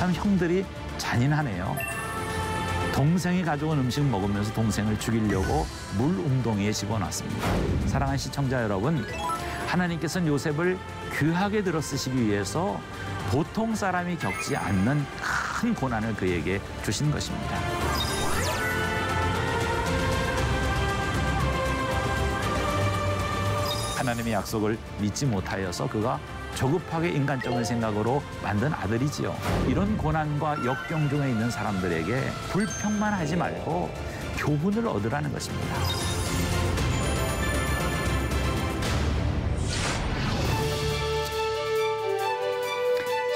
참 형들이 잔인하네요. 동생이 가져온 음식 먹으면서 동생을 죽이려고 물 웅덩이에 집어넣습니다. 사랑하는 시청자 여러분, 하나님께서는 요셉을 귀하게 들어 쓰시기 위해서 보통 사람이 겪지 않는 큰 고난을 그에게 주신 것입니다. 하나님의 약속을 믿지 못하여서 그가 조급하게 인간적인 생각으로 만든 아들이지요. 이런 고난과 역경 중에 있는 사람들에게 불평만 하지 말고 교훈을 얻으라는 것입니다.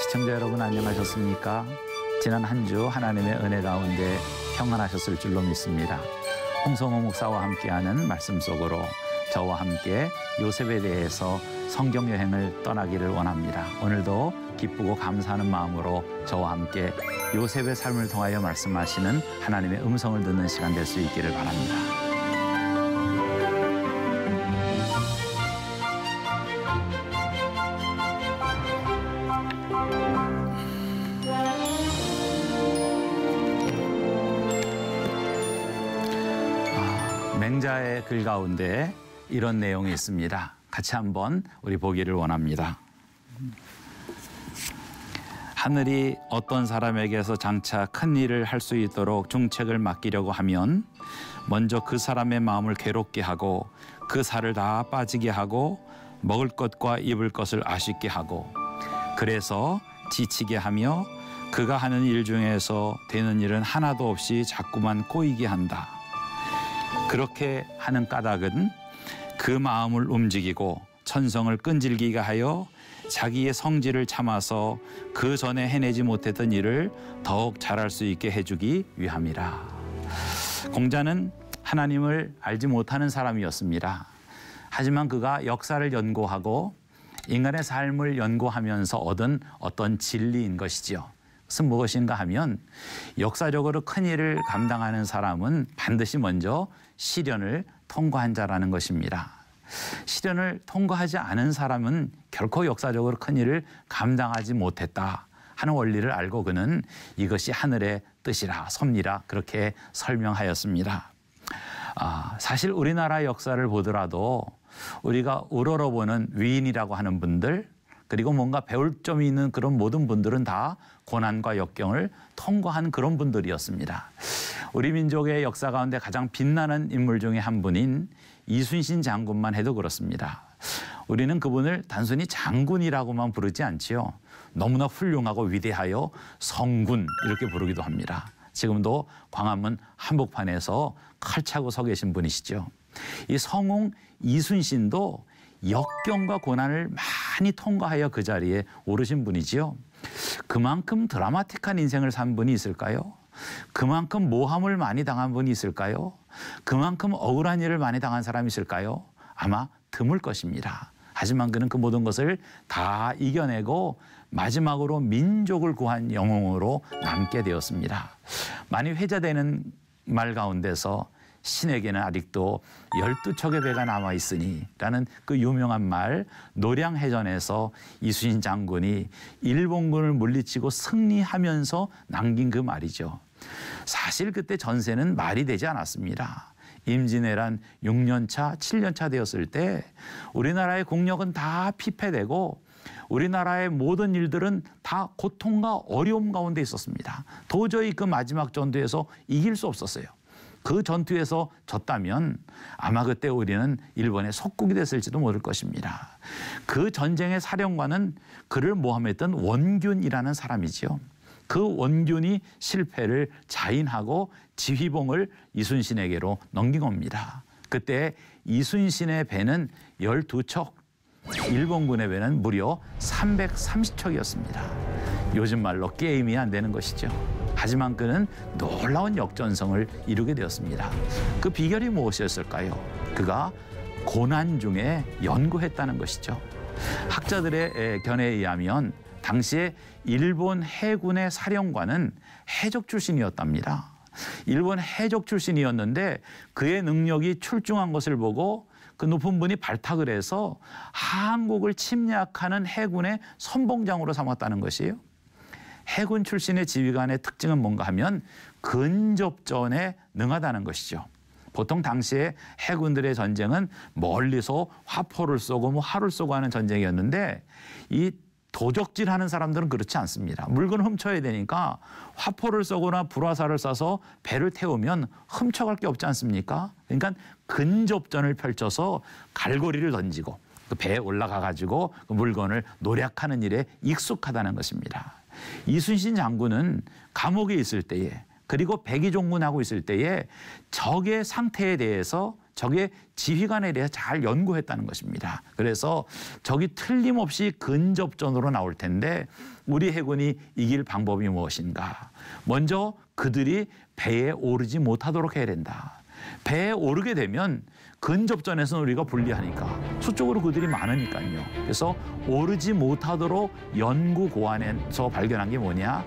시청자 여러분 안녕하셨습니까? 지난 한 주 하나님의 은혜 가운데 평안하셨을 줄로 믿습니다. 홍성호 목사와 함께하는 말씀 속으로 저와 함께 요셉에 대해서 성경 여행을 떠나기를 원합니다. 오늘도 기쁘고 감사하는 마음으로 저와 함께 요셉의 삶을 통하여 말씀하시는 하나님의 음성을 듣는 시간 될 수 있기를 바랍니다. 맹자의 글 가운데 이런 내용이 있습니다. 같이 한번 우리 보기를 원합니다. 하늘이 어떤 사람에게서 장차 큰 일을 할 수 있도록 중책을 맡기려고 하면 먼저 그 사람의 마음을 괴롭게 하고 그 살을 다 빠지게 하고 먹을 것과 입을 것을 아쉽게 하고 그래서 지치게 하며 그가 하는 일 중에서 되는 일은 하나도 없이 자꾸만 꼬이게 한다. 그렇게 하는 까닭은 그 마음을 움직이고 천성을 끈질기게 하여 자기의 성질을 참아서 그 전에 해내지 못했던 일을 더욱 잘할 수 있게 해주기 위함이라. 공자는 하나님을 알지 못하는 사람이었습니다. 하지만 그가 역사를 연구하고 인간의 삶을 연구하면서 얻은 어떤 진리인 것이지요. 그것은 무엇인가 하면 역사적으로 큰 일을 감당하는 사람은 반드시 먼저 시련을 통과한 자라는 것입니다. 시련을 통과하지 않은 사람은 결코 역사적으로 큰 일을 감당하지 못했다 하는 원리를 알고 그는 이것이 하늘의 뜻이라 섭리라 그렇게 설명하였습니다. 사실 우리나라 역사를 보더라도 우리가 우러러보는 위인이라고 하는 분들 그리고 뭔가 배울 점이 있는 그런 모든 분들은 다 고난과 역경을 통과한 그런 분들이었습니다. 우리 민족의 역사 가운데 가장 빛나는 인물 중에 한 분인 이순신 장군만 해도 그렇습니다. 우리는 그분을 단순히 장군이라고만 부르지 않지요. 너무나 훌륭하고 위대하여 성군 이렇게 부르기도 합니다. 지금도 광화문 한복판에서 칼차고 서 계신 분이시죠. 이 성웅 이순신도 역경과 고난을 많이 통과하여 그 자리에 오르신 분이지요. 그만큼 드라마틱한 인생을 산 분이 있을까요? 그만큼 모함을 많이 당한 분이 있을까요? 그만큼 억울한 일을 많이 당한 사람이 있을까요? 아마 드물 것입니다. 하지만 그는 그 모든 것을 다 이겨내고 마지막으로 민족을 구한 영웅으로 남게 되었습니다. 많이 회자되는 말 가운데서 신에게는 아직도 12척의 배가 남아있으니 라는 그 유명한 말 노량해전에서 이순신 장군이 일본군을 물리치고 승리하면서 남긴 그 말이죠. 사실 그때 전세는 말이 되지 않았습니다. 임진왜란 6년차, 7년차 되었을 때 우리나라의 국력은 다 피폐되고 우리나라의 모든 일들은 다 고통과 어려움 가운데 있었습니다. 도저히 그 마지막 전투에서 이길 수 없었어요. 그 전투에서 졌다면 아마 그때 우리는 일본의 속국이 됐을지도 모를 것입니다. 그 전쟁의 사령관은 그를 모함했던 원균이라는 사람이지요. 그 원균이 실패를 자인하고 지휘봉을 이순신에게로 넘긴 겁니다. 그때 이순신의 배는 12척, 일본군의 배는 무려 330척이었습니다. 요즘 말로 게임이 안 되는 것이죠. 하지만 그는 놀라운 역전성을 이루게 되었습니다. 그 비결이 무엇이었을까요? 그가 고난 중에 연구했다는 것이죠. 학자들의 견해에 의하면 당시에 일본 해군의 사령관은 해적 출신이었답니다. 일본 해적 출신이었는데 그의 능력이 출중한 것을 보고 그 높은 분이 발탁을 해서 한국을 침략하는 해군의 선봉장으로 삼았다는 것이에요. 해군 출신의 지휘관의 특징은 뭔가 하면 근접전에 능하다는 것이죠. 보통 당시에 해군들의 전쟁은 멀리서 화포를 쏘고 뭐 활을 쏘고 하는 전쟁이었는데 이 도적질하는 사람들은 그렇지 않습니다. 물건을 훔쳐야 되니까 화포를 쏘거나 불화살을 쏴서 배를 태우면 훔쳐갈 게 없지 않습니까? 그러니까 근접전을 펼쳐서 갈고리를 던지고 그 배에 올라가 가지고 그 물건을 노략하는 일에 익숙하다는 것입니다. 이순신 장군은 감옥에 있을 때에 그리고 백의종군하고 있을 때에 적의 상태에 대해서 적의 지휘관에 대해서 잘 연구했다는 것입니다. 그래서 적이 틀림없이 근접전으로 나올 텐데 우리 해군이 이길 방법이 무엇인가? 먼저 그들이 배에 오르지 못하도록 해야 된다. 배에 오르게 되면 근접전에서는 우리가 불리하니까 저쪽으로 그들이 많으니까요. 그래서 오르지 못하도록 연구 고안에서 발견한 게 뭐냐?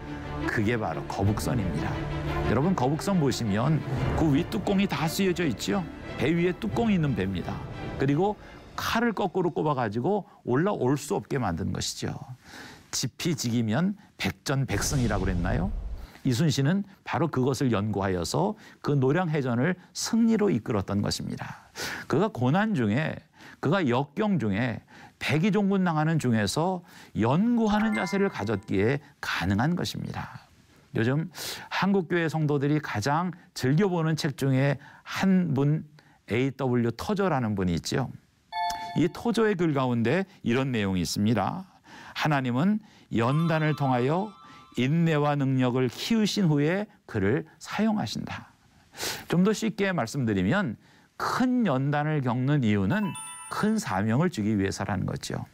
그게 바로 거북선입니다. 여러분 거북선 보시면 그 윗뚜껑이 다 쓰여져 있죠. 배 위에 뚜껑이 있는 배입니다. 그리고 칼을 거꾸로 꼽아가지고 올라올 수 없게 만든 것이죠. 지피지기면 백전백승이라고 그랬나요? 이순신은 바로 그것을 연구하여서 그 노량해전을 승리로 이끌었던 것입니다. 그가 고난 중에 그가 역경 중에 백의종군 당하는 중에서 연구하는 자세를 가졌기에 가능한 것입니다. 요즘 한국교회 성도들이 가장 즐겨보는 책 중에 한 분 A.W. 토저라는 분이 있죠. 이 토저의 글 가운데 이런 내용이 있습니다. 하나님은 연단을 통하여 인내와 능력을 키우신 후에 그를 사용하신다. 좀 더 쉽게 말씀드리면 큰 연단을 겪는 이유는 큰 사명을 주기 위해서라는 거죠.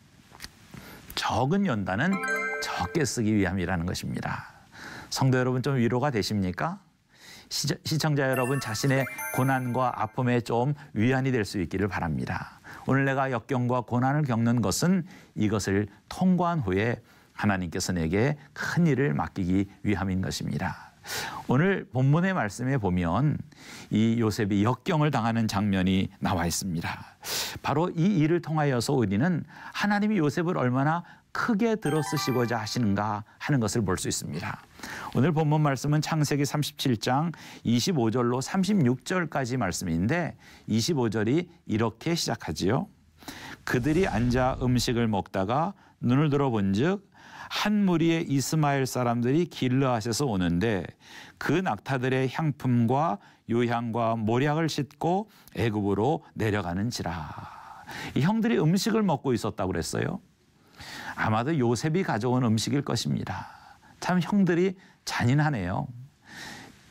적은 연단은 적게 쓰기 위함이라는 것입니다. 성도 여러분 좀 위로가 되십니까? 시청자 여러분 자신의 고난과 아픔에 좀 위안이 될 수 있기를 바랍니다. 오늘 내가 역경과 고난을 겪는 것은 이것을 통과한 후에 하나님께서 내게 큰 일을 맡기기 위함인 것입니다. 오늘 본문의 말씀에 보면 이 요셉이 역경을 당하는 장면이 나와 있습니다. 바로 이 일을 통하여서 우리는 하나님이 요셉을 얼마나 크게 들어쓰시고자 하시는가 하는 것을 볼 수 있습니다. 오늘 본문 말씀은 창세기 37장 25절로 36절까지 말씀인데 25절이 이렇게 시작하지요. 그들이 앉아 음식을 먹다가 눈을 들어본즉 한 무리의 이스마엘 사람들이 길르앗에서 오는데 그 낙타들의 향품과 요향과 모략을 싣고 애굽으로 내려가는지라. 이 형들이 음식을 먹고 있었다고 그랬어요. 아마도 요셉이 가져온 음식일 것입니다. 참 형들이 잔인하네요.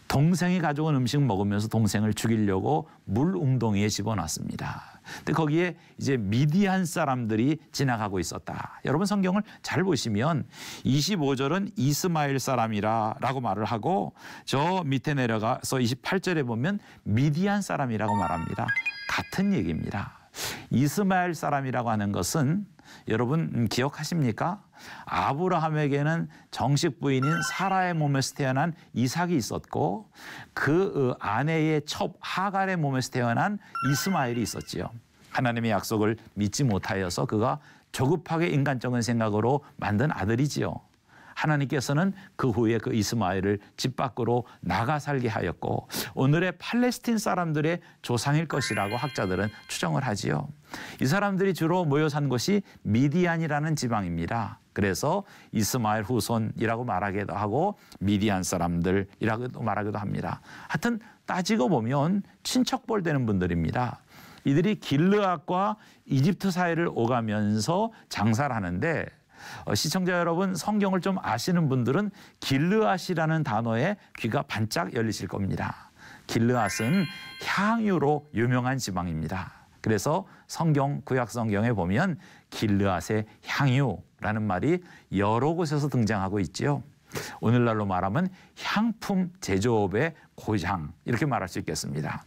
동생이 가져온 음식 먹으면서 동생을 죽이려고 물 웅덩이에 집어넣습니다. 근데 거기에 이제 미디안 사람들이 지나가고 있었다. 여러분 성경을 잘 보시면 25절은 이스마엘 사람이라고 말을 하고 저 밑에 내려가서 28절에 보면 미디안 사람이라고 말합니다. 같은 얘기입니다. 이스마엘 사람이라고 하는 것은 여러분 기억하십니까? 아브라함에게는 정식 부인인 사라의 몸에서 태어난 이삭이 있었고 그 아내의 첩 하갈의 몸에서 태어난 이스마엘이 있었지요. 하나님의 약속을 믿지 못하여서 그가 조급하게 인간적인 생각으로 만든 아들이지요. 하나님께서는 그 후에 그 이스마엘을 집 밖으로 나가 살게 하였고 오늘의 팔레스틴 사람들의 조상일 것이라고 학자들은 추정을 하지요. 이 사람들이 주로 모여 산 곳이 미디안이라는 지방입니다. 그래서 이스마엘 후손이라고 말하기도 하고 미디안 사람들이라고 말하기도 합니다. 하여튼 따지고 보면 친척벌 되는 분들입니다. 이들이 길르앗과 이집트 사이를 오가면서 장사를 하는데 시청자 여러분 성경을 좀 아시는 분들은 길르앗이라는 단어에 귀가 반짝 열리실 겁니다. 길르앗은 향유로 유명한 지방입니다. 그래서 성경 구약 성경에 보면 길르앗의 향유라는 말이 여러 곳에서 등장하고 있지요. 오늘날로 말하면 향품 제조업의 고장 이렇게 말할 수 있겠습니다.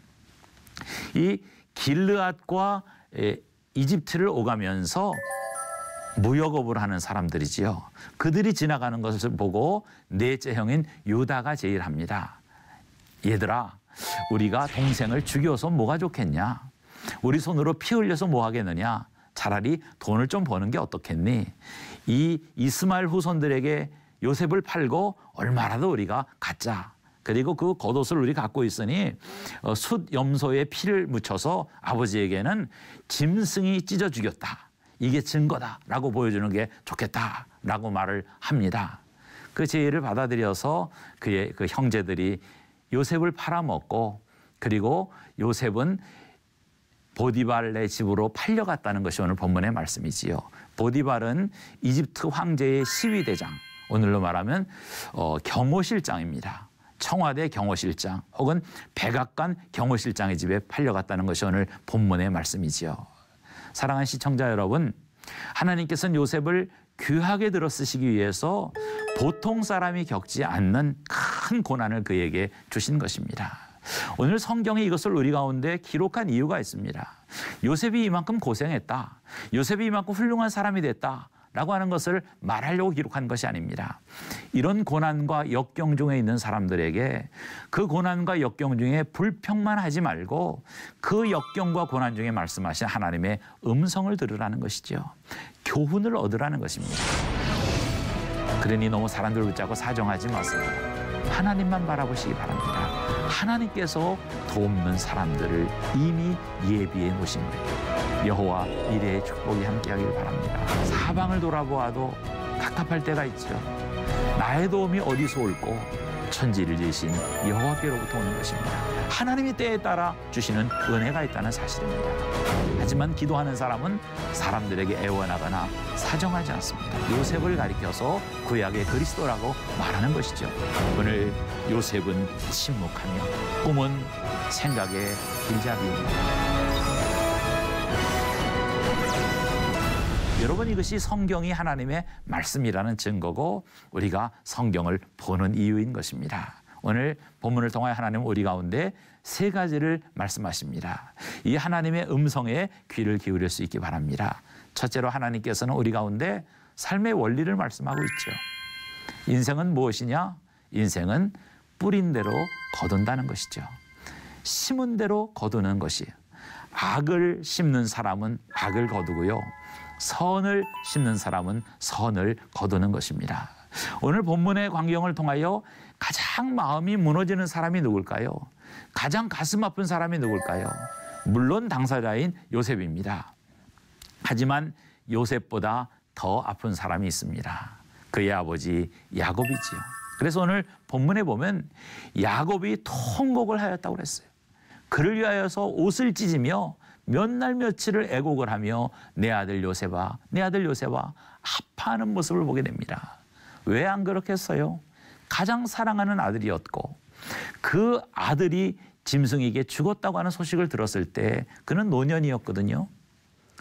이 길르앗과 이집트를 오가면서 무역업을 하는 사람들이지요. 그들이 지나가는 것을 보고 넷째 형인 유다가 제일 합니다. 얘들아, 우리가 동생을 죽여서 뭐가 좋겠냐? 우리 손으로 피 흘려서 뭐 하겠느냐? 차라리 돈을 좀 버는 게 어떻겠니? 이 이스마엘 후손들에게 요셉을 팔고 얼마라도 우리가 갖자. 그리고 그 겉옷을 우리 갖고 있으니 숫 염소에 피를 묻혀서 아버지에게는 짐승이 찢어 죽였다. 이게 증거다라고 보여주는 게 좋겠다라고 말을 합니다. 그 제의를 받아들여서 그의 그 형제들이 요셉을 팔아먹고 그리고 요셉은 보디발의 집으로 팔려갔다는 것이 오늘 본문의 말씀이지요. 보디발은 이집트 황제의 시위대장, 오늘로 말하면 경호실장입니다. 청와대 경호실장 혹은 백악관 경호실장의 집에 팔려갔다는 것이 오늘 본문의 말씀이지요. 사랑하는 시청자 여러분, 하나님께서는 요셉을 귀하게 들어 쓰시기 위해서 보통 사람이 겪지 않는 큰 고난을 그에게 주신 것입니다. 오늘 성경에 이것을 우리 가운데 기록한 이유가 있습니다. 요셉이 이만큼 고생했다. 요셉이 이만큼 훌륭한 사람이 됐다. 라고 하는 것을 말하려고 기록한 것이 아닙니다. 이런 고난과 역경 중에 있는 사람들에게 그 고난과 역경 중에 불평만 하지 말고 그 역경과 고난 중에 말씀하신 하나님의 음성을 들으라는 것이죠. 교훈을 얻으라는 것입니다. 그러니 너무 사람들 붙잡고 사정하지 마세요. 하나님만 바라보시기 바랍니다. 하나님께서 돕는 사람들을 이미 예비해 놓으신 거예요. 여호와 이레의 축복이 함께하길 바랍니다. 사방을 돌아보아도 답답할 때가 있죠. 나의 도움이 어디서 올꼬? 천지를 지으신 여호와께로부터 오는 것입니다. 하나님이 때에 따라 주시는 은혜가 있다는 사실입니다. 하지만 기도하는 사람은 사람들에게 애원하거나 사정하지 않습니다. 요셉을 가리켜서 구약의 그리스도라고 말하는 것이죠. 오늘 요셉은 침묵하며 꿈은 생각의 길잡이입니다. 여러분, 이것이 성경이 하나님의 말씀이라는 증거고 우리가 성경을 보는 이유인 것입니다. 오늘 본문을 통하여 하나님은 우리 가운데 세 가지를 말씀하십니다. 이 하나님의 음성에 귀를 기울일 수 있기 바랍니다. 첫째로 하나님께서는 우리 가운데 삶의 원리를 말씀하고 있죠. 인생은 무엇이냐? 인생은 뿌린 대로 거둔다는 것이죠. 심은 대로 거두는 것이에요. 악을 심는 사람은 악을 거두고요. 선을 심는 사람은 선을 거두는 것입니다. 오늘 본문의 광경을 통하여 가장 마음이 무너지는 사람이 누굴까요? 가장 가슴 아픈 사람이 누굴까요? 물론 당사자인 요셉입니다. 하지만 요셉보다 더 아픈 사람이 있습니다. 그의 아버지 야곱이지요. 그래서 오늘 본문에 보면 야곱이 통곡을 하였다고 그랬어요. 그를 위하여서 옷을 찢으며 몇 날 며칠을 애곡을 하며 내 아들 요셉아, 내 아들 요셉아 아파하는 모습을 보게 됩니다. 왜 안 그렇겠어요? 가장 사랑하는 아들이었고 그 아들이 짐승에게 죽었다고 하는 소식을 들었을 때 그는 노년이었거든요.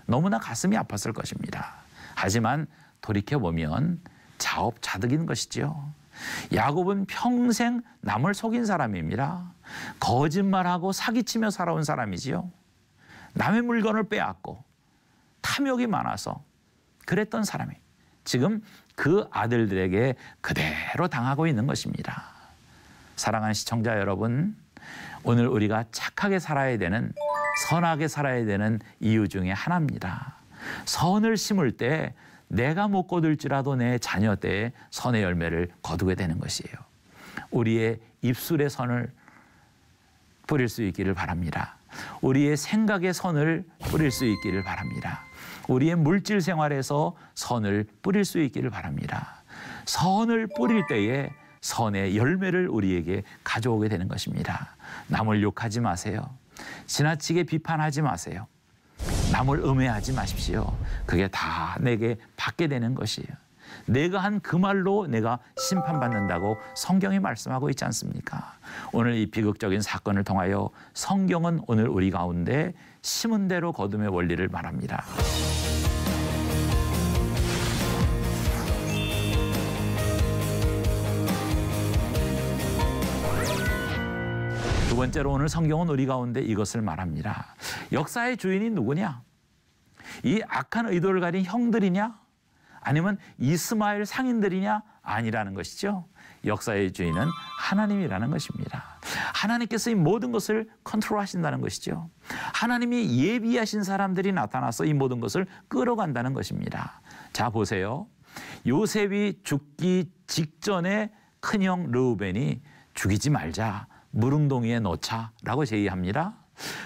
너무나 가슴이 아팠을 것입니다. 하지만 돌이켜보면 자업자득인 것이죠. 야곱은 평생 남을 속인 사람입니다. 거짓말하고 사기치며 살아온 사람이지요. 남의 물건을 빼앗고 탐욕이 많아서 그랬던 사람이 지금 그 아들들에게 그대로 당하고 있는 것입니다. 사랑하는 시청자 여러분, 오늘 우리가 착하게 살아야 되는, 선하게 살아야 되는 이유 중에 하나입니다. 선을 심을 때 내가 못 거둘지라도 내 자녀 때에 선의 열매를 거두게 되는 것이에요. 우리의 입술에 선을 뿌릴 수 있기를 바랍니다. 우리의 생각의 선을 뿌릴 수 있기를 바랍니다. 우리의 물질 생활에서 선을 뿌릴 수 있기를 바랍니다. 선을 뿌릴 때에 선의 열매를 우리에게 가져오게 되는 것입니다. 남을 욕하지 마세요. 지나치게 비판하지 마세요. 남을 음해하지 마십시오. 그게 다 내게 받게 되는 것이에요. 내가 한 그 말로 내가 심판받는다고 성경이 말씀하고 있지 않습니까? 오늘 이 비극적인 사건을 통하여 성경은 오늘 우리 가운데 심은 대로 거둠의 원리를 말합니다. 두 번째로 오늘 성경은 우리 가운데 이것을 말합니다. 역사의 주인이 누구냐? 이 악한 의도를 가진 형들이냐? 아니면 이스마엘 상인들이냐? 아니라는 것이죠. 역사의 주인은 하나님이라는 것입니다. 하나님께서 이 모든 것을 컨트롤하신다는 것이죠. 하나님이 예비하신 사람들이 나타나서 이 모든 것을 끌어간다는 것입니다. 자, 보세요. 요셉이 죽기 직전에 큰형 르우벤이 죽이지 말자, 무릉동이에 넣자라고 제의합니다.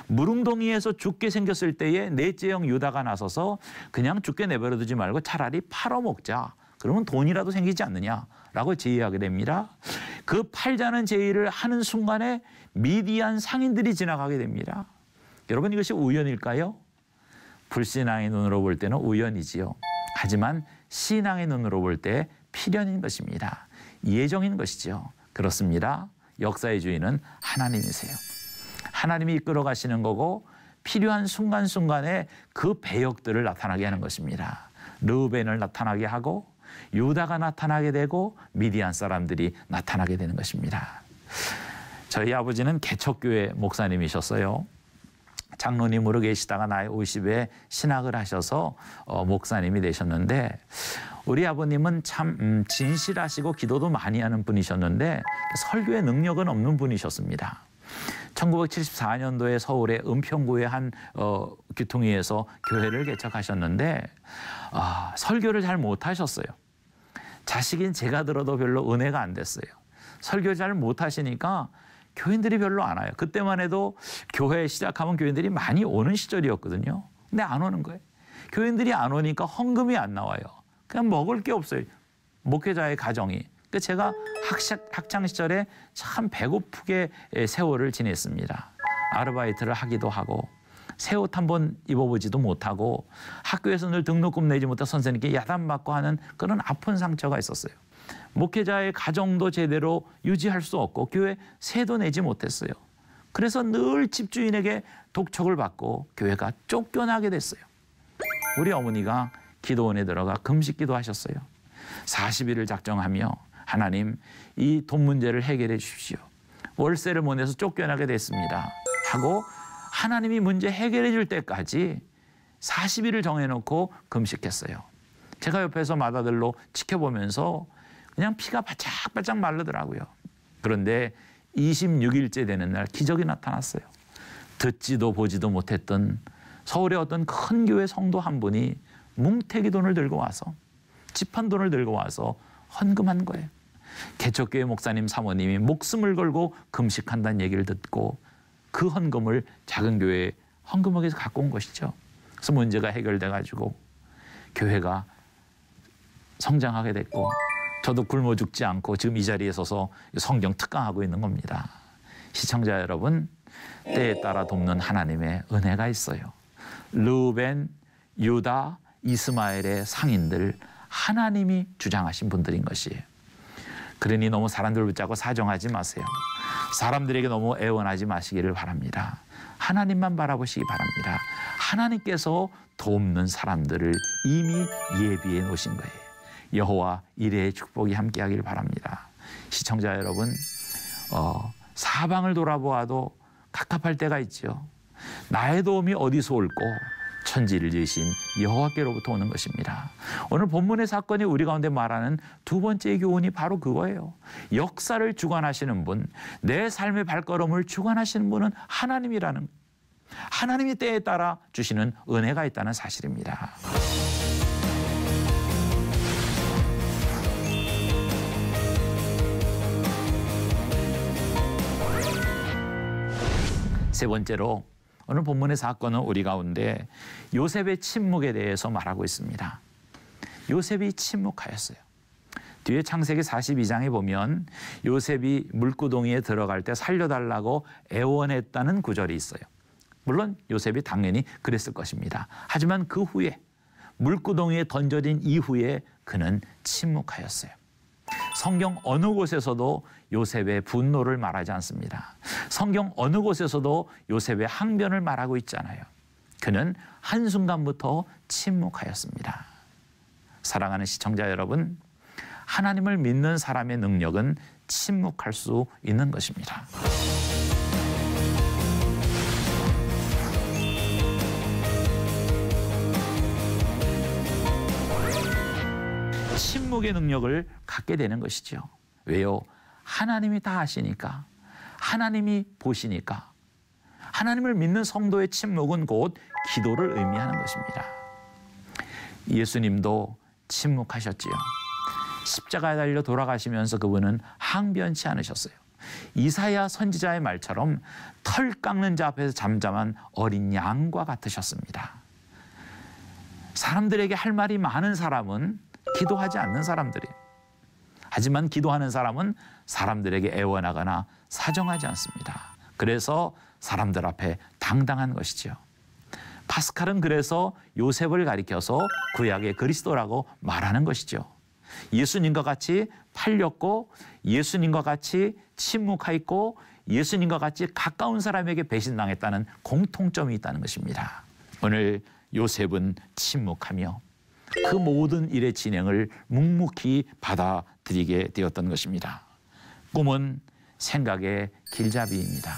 무릉동이에서 죽게 생겼을 때에 넷째 형 유다가 나서서 그냥 죽게 내버려두지 말고 차라리 팔아먹자. 그러면 돈이라도 생기지 않느냐라고 제의하게 됩니다. 그 팔자는 제의를 하는 순간에 미디안 상인들이 지나가게 됩니다. 여러분, 이것이 우연일까요? 불신앙의 눈으로 볼 때는 우연이지요. 하지만 신앙의 눈으로 볼 때 필연인 것입니다. 예정인 것이죠. 그렇습니다. 역사의 주인은 하나님이세요. 하나님이 이끌어 가시는 거고 필요한 순간순간에 그 배역들을 나타나게 하는 것입니다. 르우벤을 나타나게 하고 유다가 나타나게 되고 미디안 사람들이 나타나게 되는 것입니다. 저희 아버지는 개척교회 목사님이셨어요. 장로님으로 계시다가 나이 50에 신학을 하셔서 목사님이 되셨는데 우리 아버님은 참 진실하시고 기도도 많이 하는 분이셨는데 설교의 능력은 없는 분이셨습니다. 1974년도에 서울의 은평구의 한 교통위에서 교회를 개척하셨는데 설교를 잘 못하셨어요. 자식인 제가 들어도 별로 은혜가 안 됐어요. 설교 잘 못하시니까 교인들이 별로 안 와요. 그때만 해도 교회 시작하면 교인들이 많이 오는 시절이었거든요. 근데 안 오는 거예요. 교인들이 안 오니까 헌금이 안 나와요. 그냥 먹을 게 없어요. 목회자의 가정이. 그러니까 제가 학창 시절에 참 배고프게 세월을 지냈습니다. 아르바이트를 하기도 하고 새 옷 한 번 입어보지도 못하고 학교에서 늘 등록금 내지 못해 선생님께 야단맞고 하는 그런 아픈 상처가 있었어요. 목회자의 가정도 제대로 유지할 수 없고 교회 세도 내지 못했어요. 그래서 늘 집주인에게 독촉을 받고 교회가 쫓겨나게 됐어요. 우리 어머니가 기도원에 들어가 금식기도 하셨어요. 40일을 작정하며 하나님, 이 돈 문제를 해결해 주십시오. 월세를 못 내서 쫓겨나게 됐습니다. 하고 하나님이 문제 해결해 줄 때까지 40일을 정해놓고 금식했어요. 제가 옆에서 마다들로 지켜보면서 그냥 피가 바짝바짝 마르더라고요. 그런데 26일째 되는 날 기적이 나타났어요. 듣지도 보지도 못했던 서울의 어떤 큰 교회 성도 한 분이 뭉태기 돈을 들고 와서 집한 돈을 들고 와서 헌금한 거예요. 개척교회 목사님 사모님이 목숨을 걸고 금식한다는 얘기를 듣고 그 헌금을 작은 교회에 헌금하기에서 갖고 온 것이죠. 그래서 문제가 해결돼 가지고 교회가 성장하게 됐고 저도 굶어 죽지 않고 지금 이 자리에 서서 성경 특강하고 있는 겁니다. 시청자 여러분, 때에 따라 돕는 하나님의 은혜가 있어요. 르우벤, 유다, 이스마엘의 상인들 하나님이 주장하신 분들인 것이에요. 그러니 너무 사람들 붙잡고 사정하지 마세요. 사람들에게 너무 애원하지 마시기를 바랍니다. 하나님만 바라보시기 바랍니다. 하나님께서 돕는 사람들을 이미 예비해 놓으신 거예요. 여호와 이레의 축복이 함께하길 바랍니다. 시청자 여러분, 사방을 돌아보아도 갑갑할 때가 있죠. 나의 도움이 어디서 올꼬? 천지를 지으신 여호와께로부터 오는 것입니다. 오늘 본문의 사건이 우리 가운데 말하는 두 번째 교훈이 바로 그거예요. 역사를 주관하시는 분, 내 삶의 발걸음을 주관하시는 분은 하나님이라는, 하나님이 때에 따라 주시는 은혜가 있다는 사실입니다. 세 번째로 오늘 본문의 사건은 우리 가운데 요셉의 침묵에 대해서 말하고 있습니다. 요셉이 침묵하였어요. 뒤에 창세기 42장에 보면 요셉이 물구덩이에 들어갈 때 살려달라고 애원했다는 구절이 있어요. 물론 요셉이 당연히 그랬을 것입니다. 하지만 그 후에 물구덩이에 던져진 이후에 그는 침묵하였어요. 성경 어느 곳에서도 요셉의 분노를 말하지 않습니다. 성경 어느 곳에서도 요셉의 항변을 말하고 있잖아요. 그는 한순간부터 침묵하였습니다. 사랑하는 시청자 여러분, 하나님을 믿는 사람의 능력은 침묵할 수 있는 것입니다. 침묵의 능력을 갖게 되는 것이죠. 왜요? 하나님이 다 아시니까, 하나님이 보시니까. 하나님을 믿는 성도의 침묵은 곧 기도를 의미하는 것입니다. 예수님도 침묵하셨지요. 십자가에 달려 돌아가시면서 그분은 항변치 않으셨어요. 이사야 선지자의 말처럼 털 깎는 자 앞에서 잠잠한 어린 양과 같으셨습니다. 사람들에게 할 말이 많은 사람은 기도하지 않는 사람들이에요. 하지만 기도하는 사람은 사람들에게 애원하거나 사정하지 않습니다. 그래서 사람들 앞에 당당한 것이죠. 파스칼은 그래서 요셉을 가리켜서 구약의 그리스도라고 말하는 것이죠. 예수님과 같이 팔렸고 예수님과 같이 침묵하였고 예수님과 같이 가까운 사람에게 배신당했다는 공통점이 있다는 것입니다. 오늘 요셉은 침묵하며 그 모든 일의 진행을 묵묵히 받아들이게 되었던 것입니다. 꿈은 생각의 길잡이입니다.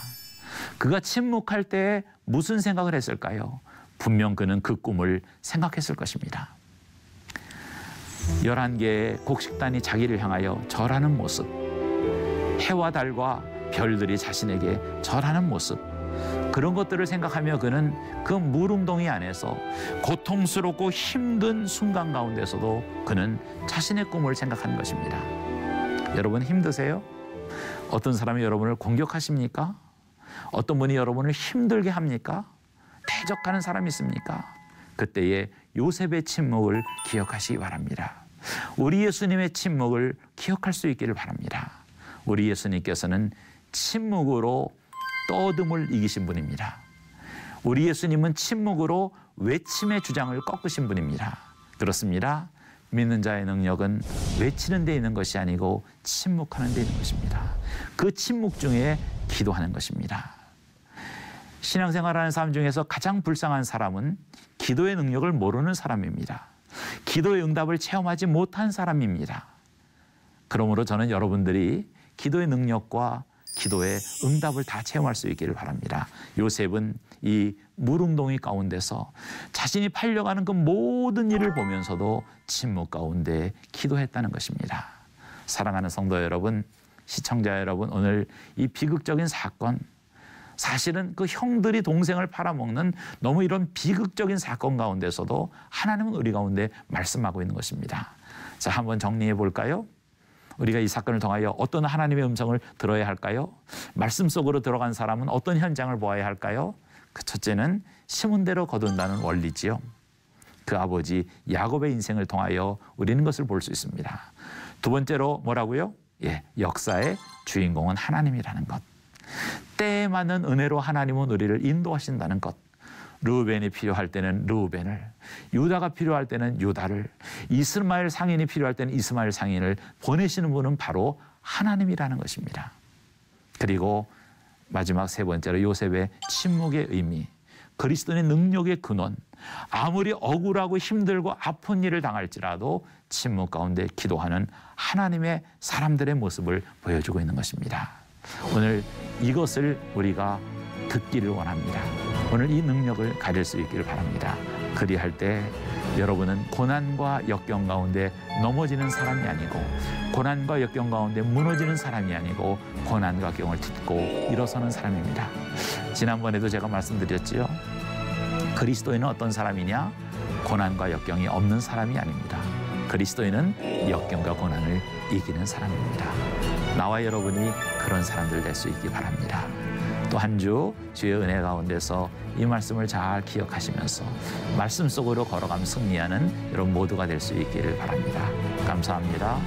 그가 침묵할 때 무슨 생각을 했을까요? 분명 그는 그 꿈을 생각했을 것입니다. 11개의 곡식단이 자기를 향하여 절하는 모습, 해와 달과 별들이 자신에게 절하는 모습, 그런 것들을 생각하며 그는 그 무릉동이 안에서 고통스럽고 힘든 순간 가운데서도 그는 자신의 꿈을 생각하는 것입니다. 여러분 힘드세요? 어떤 사람이 여러분을 공격하십니까? 어떤 분이 여러분을 힘들게 합니까? 대적하는 사람이 있습니까? 그때의 요셉의 침묵을 기억하시기 바랍니다. 우리 예수님의 침묵을 기억할 수 있기를 바랍니다. 우리 예수님께서는 침묵으로 떠듬을 이기신 분입니다. 우리 예수님은 침묵으로 외침의 주장을 꺾으신 분입니다. 그렇습니다. 믿는 자의 능력은 외치는 데 있는 것이 아니고 침묵하는 데 있는 것입니다. 그 침묵 중에 기도하는 것입니다. 신앙생활하는 사람 중에서 가장 불쌍한 사람은 기도의 능력을 모르는 사람입니다. 기도의 응답을 체험하지 못한 사람입니다. 그러므로 저는 여러분들이 기도의 능력과 기도의 응답을 다 체험할 수 있기를 바랍니다. 요셉은 이 무릉동이 가운데서 자신이 팔려가는 그 모든 일을 보면서도 침묵 가운데 기도했다는 것입니다. 사랑하는 성도 여러분, 시청자 여러분, 오늘 이 비극적인 사건, 사실은 그 형들이 동생을 팔아먹는 너무 이런 비극적인 사건 가운데서도 하나님은 우리 가운데 말씀하고 있는 것입니다. 자, 한번 정리해 볼까요? 우리가 이 사건을 통하여 어떤 하나님의 음성을 들어야 할까요? 말씀 속으로 들어간 사람은 어떤 현장을 보아야 할까요? 그 첫째는 심은 대로 거둔다는 원리지요. 그 아버지 야곱의 인생을 통하여 우리는 것을 볼 수 있습니다. 두 번째로 뭐라고요? 역사의 주인공은 하나님이라는 것. 때에 맞는 은혜로 하나님은 우리를 인도하신다는 것. 르우벤이 필요할 때는 르우벤을, 유다가 필요할 때는 유다를, 이스마엘 상인이 필요할 때는 이스마엘 상인을 보내시는 분은 바로 하나님이라는 것입니다. 그리고 마지막 세 번째로 요셉의 침묵의 의미, 그리스도의 능력의 근원, 아무리 억울하고 힘들고 아픈 일을 당할지라도 침묵 가운데 기도하는 하나님의 사람들의 모습을 보여주고 있는 것입니다. 오늘 이것을 우리가 듣기를 원합니다. 오늘 이 능력을 가질 수 있기를 바랍니다. 그리할 때 여러분은 고난과 역경 가운데 넘어지는 사람이 아니고, 고난과 역경 가운데 무너지는 사람이 아니고, 고난과 역경을 딛고 일어서는 사람입니다. 지난번에도 제가 말씀드렸지요. 그리스도인은 어떤 사람이냐? 고난과 역경이 없는 사람이 아닙니다. 그리스도인은 역경과 고난을 이기는 사람입니다. 나와 여러분이 그런 사람들 될 수 있기 바랍니다. 또 한 주 주의 은혜 가운데서 이 말씀을 잘 기억하시면서 말씀 속으로 걸어가며 승리하는 여러분 모두가 될 수 있기를 바랍니다. 감사합니다.